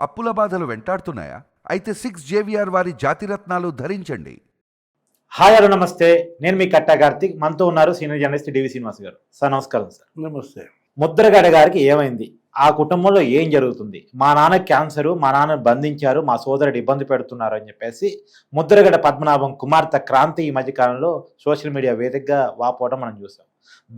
అప్పుల బాధలు వెంటాడుతున్నాయా? అయితే 6 JVR వారి జాతిరత్నాలు ధరించండి. హాయ్ హలో నమస్తే, నేను మీ కట్టా కార్తిక్. మనతో ఉన్నారు సీనియర్ జర్నలిస్ట్ డివి శ్రీనివాస్ గారు. సార్ నమస్కారం. సార్ నమస్తే. ముద్రగడ గారికి ఏమైంది? ఆ కుటుంబంలో ఏం జరుగుతుంది? మా నాన్న క్యాన్సరు, మా నాన్న బంధించారు, మా సోదరుడు ఇబ్బంది పెడుతున్నారు అని చెప్పేసి ముద్రగడ పద్మనాభం కుమార్తె క్రాంతి ఈ మధ్యకాలంలో సోషల్ మీడియా వేదికగా వాపోవడం మనం చూసాం.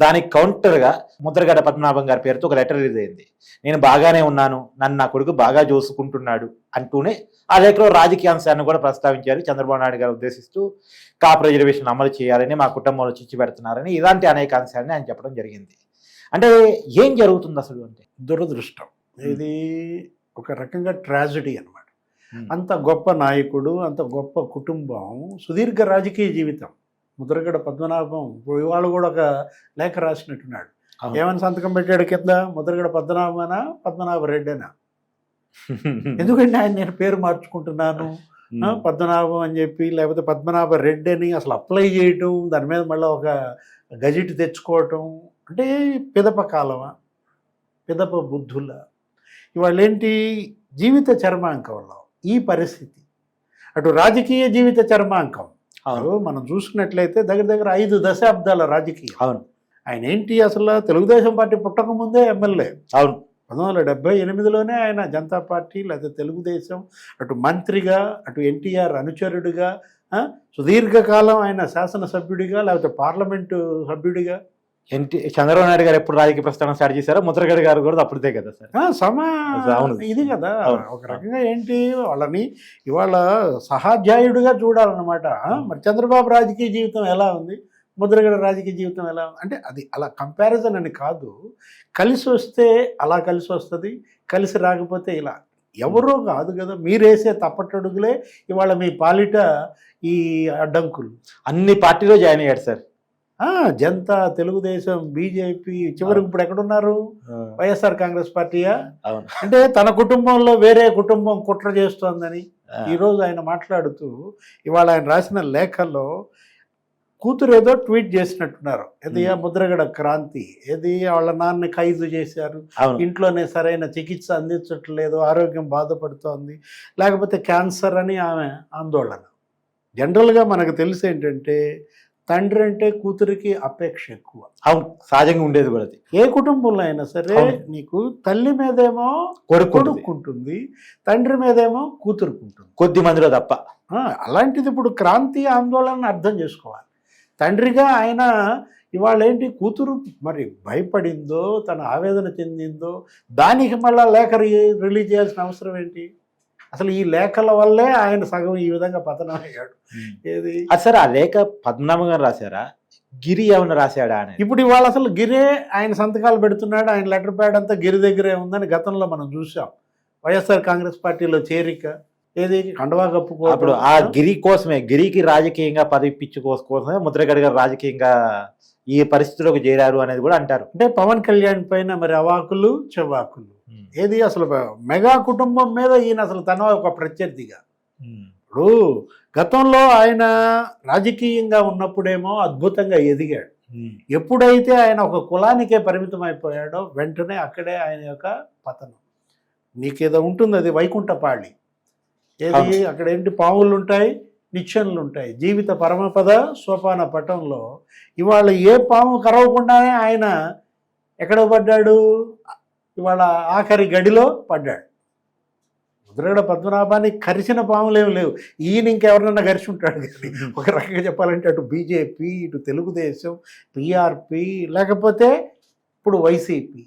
దానికి కౌంటర్గా ముద్రగడ పద్మనాభం గారి పేరుతో ఒక లెటర్ రిలీజ్ అయింది. నేను బాగానే ఉన్నాను, నన్ను నా కొడుకు బాగా చూసుకుంటున్నాడు అంటూనే ఆ లేఖలో రాజకీయ అంశాన్ని కూడా ప్రస్తావించారు. చంద్రబాబు నాయుడు గారు ఉద్దేశిస్తూ కాపు రిజర్వేషన్ అమలు చేయాలని, మా కుటుంబంలో చిచ్చు పెడుతున్నారని, ఇలాంటి అనేక అంశాలని ఆయన చెప్పడం జరిగింది. అంటే ఏం జరుగుతుంది అసలు? అంటే దురదృష్టం. ఇది ఒక రకంగా ట్రాజడీ అనమాట. అంత గొప్ప నాయకుడు, అంత గొప్ప కుటుంబం, సుదీర్ఘ రాజకీయ జీవితం. ముద్రగడ పద్మనాభం ఇవాళ కూడా ఒక లేఖ రాసినట్టున్నాడు. ఏమని సంతకం పెట్టాడు కింద? ముద్రగడ పద్మనాభనా పద్మనాభ రెడ్డేనా? ఎందుకంటే ఆయన నేను పేరు మార్చుకుంటున్నాను పద్మనాభం అని చెప్పి, లేకపోతే పద్మనాభ రెడ్డి అని అసలు అప్లై చేయటం, దాని మీద మళ్ళీ ఒక గజెట్ తెచ్చుకోవటం అంటే పిదప కాలమా, పిదప బుద్ధుల? ఇవాళ ఏంటి జీవిత చర్మాంకంలో ఈ పరిస్థితి. అటు రాజకీయ జీవిత చర్మాంకం మనం చూసుకున్నట్లయితే దగ్గర దగ్గర 5 దశాబ్దాల రాజకీయం. అవును. ఆయన ఏంటి అసలు తెలుగుదేశం పార్టీ పుట్టక ముందే ఎమ్మెల్యే. అవును. 1978లోనే ఆయన జనతా పార్టీ లేదా తెలుగుదేశం, అటు మంత్రిగా, అటు ఎన్టీఆర్ అనుచరుడిగా, సుదీర్ఘకాలం ఆయన శాసనసభ్యుడిగా లేకపోతే పార్లమెంటు సభ్యుడిగా. చంద్రబాబు నాయుడు గారు ఎప్పుడు రాజకీయ ప్రస్థానం స్టార్ట్ చేశారో ముద్రగడ గారు కూడా అప్పుడే కదా సార్. ఇది కదా ఒక రకంగా ఏంటి వాళ్ళని ఇవాళ సహాధ్యాయుడిగా చూడాలన్నమాట. మరి చంద్రబాబు రాజకీయ జీవితం ఎలా ఉంది, ముద్రగడ రాజకీయ జీవితం ఎలా ఉంది అంటే అది అలా కంపారిజన్ అని కాదు. కలిసి వస్తే అలా కలిసి వస్తుంది, కలిసి రాకపోతే ఇలా. ఎవరో కాదు కదా, మీరేసే తప్పటడుగులే ఇవాళ మీ పాలిట ఈ అడ్డంకులు. అన్ని పార్టీలో జాయిన్ అయ్యాడు సార్. జనతా, తెలుగుదేశం, బీజేపీ, చివరికి ఇప్పుడు ఎక్కడున్నారు? వైఎస్ఆర్ కాంగ్రెస్ పార్టీయా? అంటే తన కుటుంబంలో వేరే కుటుంబం కుట్ర చేస్తోందని ఈరోజు ఆయన మాట్లాడుతూ ఇవాళ ఆయన రాసిన లేఖల్లో కూతురు ఏదో ట్వీట్ చేసినట్టున్నారు. ఏది ముద్రగడ క్రాంతి, ఏది వాళ్ళ నాన్న ఖైదు చేశారు, ఇంట్లోనే సరైన చికిత్స అందించట్లేదు, ఆరోగ్యం బాధపడుతోంది, లేకపోతే క్యాన్సర్ అని ఆమె ఆందోళన. జనరల్గా మనకు తెలిసి ఏంటంటే తండ్రి అంటే కూతురికి అపేక్ష ఎక్కువ. అవును, సహజంగా ఉండేది కూడా. ఏ కుటుంబంలో అయినా సరే నీకు తల్లి మీదేమో కొడుకుంటుంది, తండ్రి మీదేమో కూతురుకుంటుంది, కొద్ది మందిలో తప్ప. అలాంటిది ఇప్పుడు క్రాంతి ఆందోళన అర్థం చేసుకోవాలి. తండ్రిగా ఆయన ఇవాళ ఏంటి కూతురు మరి భయపడిందో, తన ఆవేదన చెందిందో, దానికి మళ్ళీ లేఖ రిలీజ్ చేయాల్సిన అవసరం ఏంటి? అసలు ఈ లేఖల వల్లే ఆయన సగం ఈ విధంగా పతనం అయ్యాడు. ఏది సార్, ఆ లేఖ పద్మనాభం గారు రాశారా, గిరి ఏమన్నా రాశాడా అని? ఇప్పుడు ఇవాళ అసలు గిరే ఆయన సంతకాలు పెడుతున్నాడు, ఆయన లెటర్ ప్యాడ్ అంతా గిరి దగ్గరే ఉందని గతంలో మనం చూసాం. వైఎస్ఆర్ కాంగ్రెస్ పార్టీలో చేరిక, ఏది కండవా కప్పుకో. అప్పుడు ఆ గిరి కోసమే, గిరికి రాజకీయంగా పదవి పిచ్చి కోసమే ముద్రగడ గారు రాజకీయంగా ఈ పరిస్థితిలోకి చేరారు అనేది కూడా అంటారు. అంటే పవన్ కళ్యాణ్ పైన మరి అవాకులు చెవాకులు. ఏది అసలు మెగా కుటుంబం మీద ఈయన అసలు తన ఒక ప్రత్యర్థిగా. ఇప్పుడు గతంలో ఆయన రాజకీయంగా ఉన్నప్పుడేమో అద్భుతంగా ఎదిగాడు. ఎప్పుడైతే ఆయన ఒక కులానికే పరిమితం అయిపోయాడో వెంటనే అక్కడే ఆయన యొక్క పతనం. నీకేదో ఉంటుంది, అది వైకుంఠపాళి. ఏది అక్కడ ఏంటి, పావులు ఉంటాయి, నిచ్చెనలు ఉంటాయి. జీవిత పరమపద సోపాన పటంలో ఇవాళ ఏ పాము కరవకుండానే ఆయన ఎక్కడ పడ్డాడు? ఇవాళ ఆఖరి గడిలో పడ్డాడు. ముద్రగడ పద్మనాభాన్ని కరిచిన పాములు ఏమి లేవు. ఈయన ఇంకెవరినన్నా కరిచి ఉంటాడు. కానీ ఒక రకంగా చెప్పాలంటే అటు బీజేపీ, ఇటు తెలుగుదేశం, పిఆర్పి, లేకపోతే ఇప్పుడు వైసీపీ,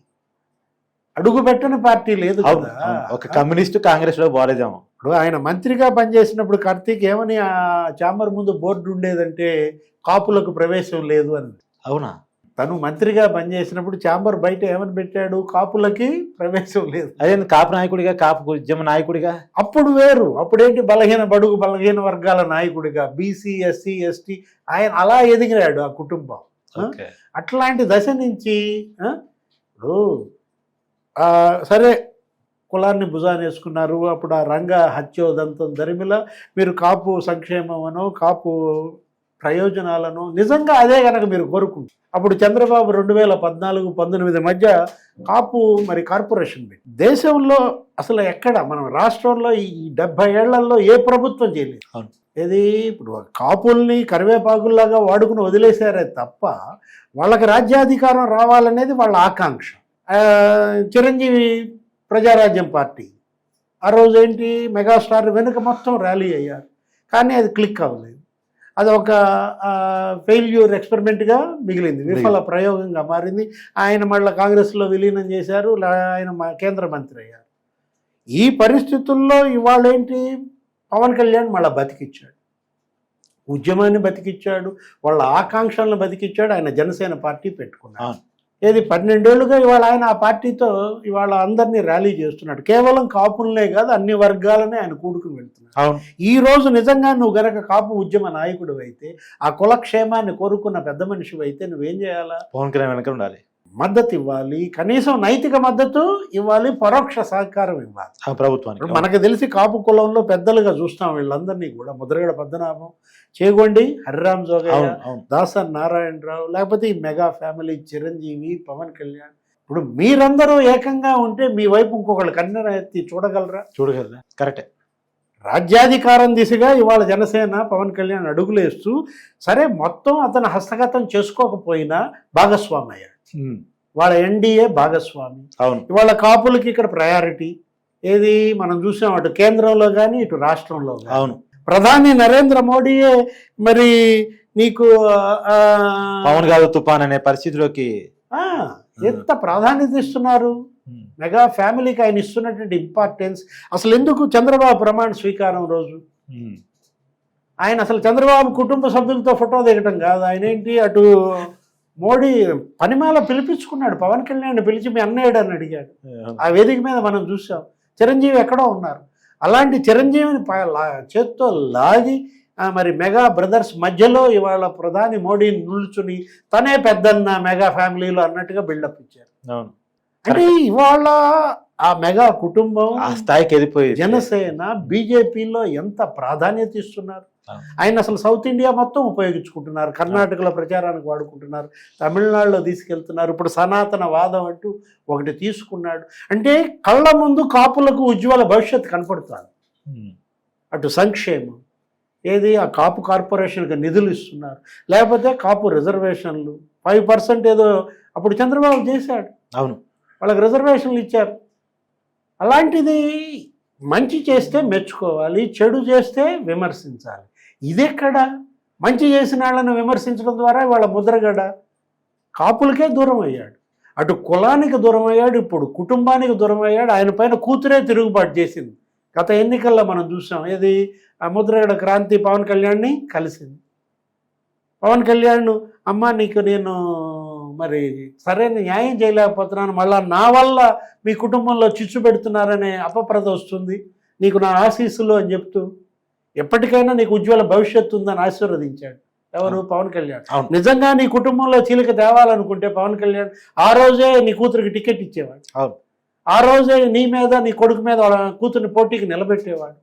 అడుగు పెట్టని పార్టీ లేదు కదా. ఒక కమ్యూనిస్టు కాంగ్రెస్ లో బాలేదేమో. ఇప్పుడు ఆయన మంత్రిగా పనిచేసినప్పుడు కార్తీక్ ఏమని ఆ ఛాంబర్ ముందు బోర్డు ఉండేదంటే కాపులకు ప్రవేశం లేదు అని. అవునా? తను మంత్రిగా పనిచేసినప్పుడు ఛాంబర్ బయట ఏమని పెట్టాడు? కాపులకి ప్రవేశం లేదు. అదే కాపు నాయకుడిగా, కాపు ఉద్యమ నాయకుడిగా. అప్పుడు వేరు, అప్పుడేంటి బడుగు బలహీన వర్గాల నాయకుడిగా, బీసీ, ఎస్సీ, ఎస్టీ, ఆయన అలా ఎదిగినాడు ఆ కుటుంబం. అట్లాంటి దశ నుంచి ఇప్పుడు సరే కులాన్ని భుజాన్ని వేసుకున్నారు. అప్పుడు ఆ రంగ హత్యోదంతం దరిమిల మీరు కాపు సంక్షేమం అనో, కాపు ప్రయోజనాలను నిజంగా అదే కనుక మీరు కోరుకుంటారు. అప్పుడు చంద్రబాబు 2014-19 మధ్య కాపు మరి కార్పొరేషన్ పెట్టి దేశంలో అసలు ఎక్కడ మనం రాష్ట్రంలో ఈ 70 ఏళ్లలో ఏ ప్రభుత్వం చేయలేదు. అవును. ఏది ఇప్పుడు కాపుల్ని కరివేపాకుల్లాగా వాడుకుని వదిలేశారే తప్ప వాళ్ళకి రాజ్యాధికారం రావాలనేది వాళ్ళ ఆకాంక్ష. చిరంజీవి ప్రజారాజ్యం పార్టీ ఆ రోజు ఏంటి మెగాస్టార్ వెనుక మొత్తం ర్యాలీ అయ్యారు, కానీ అది క్లిక్ అవ్వలేదు. అది ఒక ఫెయిల్యూర్ ఎక్స్పెరిమెంట్గా మిగిలింది, విఫల ప్రయోగంగా మారింది. ఆయన మళ్ళీ కాంగ్రెస్లో విలీనం చేశారు, ఆయన కేంద్ర మంత్రి అయ్యారు. ఈ పరిస్థితుల్లో ఇవాళ ఏంటి పవన్ కళ్యాణ్ మళ్ళీ బతికిచ్చాడు, ఉద్యమాన్ని బతికిచ్చాడు, వాళ్ళ ఆకాంక్షలను బతికిచ్చాడు. ఆయన జనసేన పార్టీ పెట్టుకున్నాడు. ఏది 12 ఏళ్ళుగా ఇవాళ ఆయన ఆ పార్టీతో ఇవాళ అందరినీ ర్యాలీ చేస్తున్నాడు. కేవలం కాపులనే కాదు, అన్ని వర్గాలనే ఆయన కూడుకుని వెళ్తున్నాడు. ఈ రోజు నిజంగా నువ్వు గనక కాపు ఉద్యమ నాయకుడు అయితే, ఆ కులక్షేమాన్ని కోరుకున్న పెద్ద మనిషి అయితే నువ్వేం చేయాలా? పవన్ కళ్యాణ్ వెనక ఉండాలి, మద్దతు ఇవ్వాలి, కనీసం నైతిక మద్దతు ఇవ్వాలి, పరోక్ష సహకారం ఇవ్వాలి ప్రభుత్వానికి. మనకు తెలిసి కాపు కులంలో పెద్దలుగా చూస్తాం వీళ్ళందరినీ కూడా, ముద్రగడ పద్మనాభం, చేగొండి హరిరామ్ జోగయ్య, దాసన్ నారాయణరావు, లేకపోతే ఈ మెగా ఫ్యామిలీ చిరంజీవి, పవన్ కళ్యాణ్. ఇప్పుడు మీరందరూ ఏకంగా ఉంటే మీ వైపు ఇంకొకళ్ళు కన్నెర ఎత్తి చూడగలరా? కరెక్టే. రాజ్యాధికారం దిశగా ఇవాళ జనసేన పవన్ కళ్యాణ్ అడుగులేస్తూ, సరే మొత్తం అతను హస్తగతం చేసుకోకపోయినా భాగస్వామి అయ్యాడు. వాళ్ళ ఎన్డీఏ భాగస్వామి. ఇవాళ కాపులకి ఇక్కడ ప్రయారిటీ ఏది మనం చూసాం, అటు కేంద్రంలో కానీ ఇటు రాష్ట్రంలో కానీ. అవును, ప్రధాని నరేంద్ర మోడీయే మరి నీకు పవన్ కాదు తుఫాన్ అనే పరిస్థితిలోకి ఎంత ప్రాధాన్యత ఇస్తున్నారు. మెగా ఫ్యామిలీకి ఆయన ఇస్తున్నటువంటి ఇంపార్టెన్స్. అసలు ఎందుకు చంద్రబాబు ప్రమాణ స్వీకారం రోజు ఆయన అసలు చంద్రబాబు కుటుంబ సభ్యులతో ఫోటో దిగటం కాదు, ఆయన ఏంటి అటు మోడీ పనిమాల పిలిపించుకున్నాడు, పవన్ కళ్యాణ్ పిలిచి మీ అన్నయ్యడు అని అడిగాడు. ఆ వేదిక మీద మనం చూసాం. చిరంజీవి ఎక్కడో ఉన్నారు, అలాంటి చిరంజీవిని చేత్తో లాగి మరి మెగా బ్రదర్స్ మధ్యలో ఇవాళ ప్రధాని మోడీని నిల్చుని తనే పెద్దన్న మెగా ఫ్యామిలీలో అన్నట్టుగా బిల్డప్ ఇచ్చారు. అంటే ఇవాళ ఆ మెగా కుటుంబం ఆ స్థాయికి ఎదిపోయి జనసేన బీజేపీలో ఎంత ప్రాధాన్యత ఇస్తున్నారు. ఆయన అసలు సౌత్ ఇండియా మొత్తం ఉపయోగించుకుంటున్నారు, కర్ణాటకలో ప్రచారానికి వాడుకుంటున్నారు, తమిళనాడులో తీసుకెళ్తున్నారు. ఇప్పుడు సనాతన వాదం అంటూ ఒకటి తీసుకున్నాడు. అంటే కళ్ళ ముందు కాపులకు ఉజ్వల భవిష్యత్తు కనపడుతుంది. అటు సంక్షేమం ఏది ఆ కాపు కార్పొరేషన్కి నిధులు ఇస్తున్నారు, లేకపోతే కాపు రిజర్వేషన్లు 5% ఏదో అప్పుడు చంద్రబాబు చేశాడు. అవును, వాళ్ళకి రిజర్వేషన్లు ఇచ్చారు. అలాంటిది మంచి చేస్తే మెచ్చుకోవాలి, చెడు చేస్తే విమర్శించాలి. ఇదెక్కడ? మంచి చేసిన వాళ్ళని విమర్శించడం ద్వారా వాళ్ళ ముద్రగడ కాపులకే దూరం అయ్యాడు, అటు కులానికి దూరం అయ్యాడు, ఇప్పుడు కుటుంబానికి దూరం అయ్యాడు. ఆయన పైన కూతురే తిరుగుబాటు చేసింది. గత ఎన్నికల్లో మనం చూసాం, ఏది ఆ ముద్రగడ క్రాంతి పవన్ కళ్యాణ్ని కలిసింది. పవన్ కళ్యాణ్ అమ్మ నీకు నేను మరి సరైన న్యాయం చేయలేకపోతున్నాను, మళ్ళా నా వల్ల మీ కుటుంబంలో చిచ్చు పెడుతున్నారనే అపప్రద వస్తుంది, నీకు నా ఆశీస్సులు అని చెప్తూ ఎప్పటికైనా నీకు ఉజ్వల భవిష్యత్తు ఉందని ఆశీర్వదించాడు. ఎవరు? పవన్ కళ్యాణ్. నిజంగా నీ కుటుంబంలో చీలిక తేవాలనుకుంటే పవన్ కళ్యాణ్ ఆ రోజే నీ కూతురికి టికెట్ ఇచ్చేవాడు, ఆ రోజే నీ మీద నీ కొడుకు మీద కూతురిని పోటీకి నిలబెట్టేవాడు.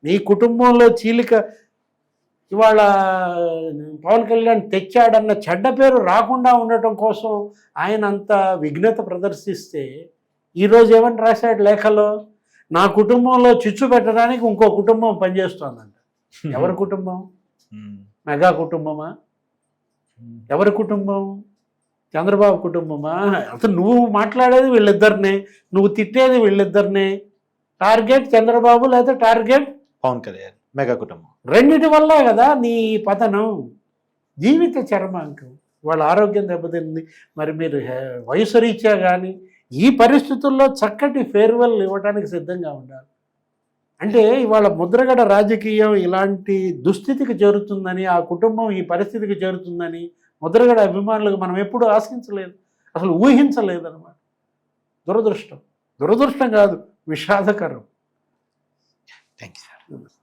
నీ కుటుంబంలో చీలిక ఇవాళ పవన్ కళ్యాణ్ తెచ్చాడన్న చెడ్డ పేరు రాకుండా ఉండటం కోసం ఆయన అంత విఘ్నత ప్రదర్శిస్తే ఈరోజు ఏమని రాశాడు లేఖలో? నా కుటుంబంలో చిచ్చు పెట్టడానికి ఇంకో కుటుంబం పనిచేస్తోందంట. ఎవరి కుటుంబం? మెగా కుటుంబమా? ఎవరి కుటుంబం? చంద్రబాబు కుటుంబమా? అసలు నువ్వు మాట్లాడేది వీళ్ళిద్దరినే, నువ్వు తిట్టేది వీళ్ళిద్దరినే. టార్గెట్ చంద్రబాబు లేదా టార్గెట్ పవన్ కళ్యాణ్, మెగా కుటుంబం. రెండిటి వల్లే కదా నీ పతనం, జీవిత చరమాంకం. వాళ్ళ ఆరోగ్యం దెబ్బతింది. మరి మీరు వయసు రీత్యా కానీ ఈ పరిస్థితుల్లో చక్కటి ఫేర్వెల్ ఇవ్వడానికి సిద్ధంగా ఉండాలి. అంటే ఇవాళ ముద్రగడ రాజకీయం ఇలాంటి దుస్థితికి చేరుతుందని, ఆ కుటుంబం ఈ పరిస్థితికి చేరుతుందని ముద్రగడ అభిమానులకు మనం ఎప్పుడూ ఆశించలేదు, అసలు ఊహించలేదన్నమాట. దురదృష్టం కాదు, విషాదకరం. Thank you sir.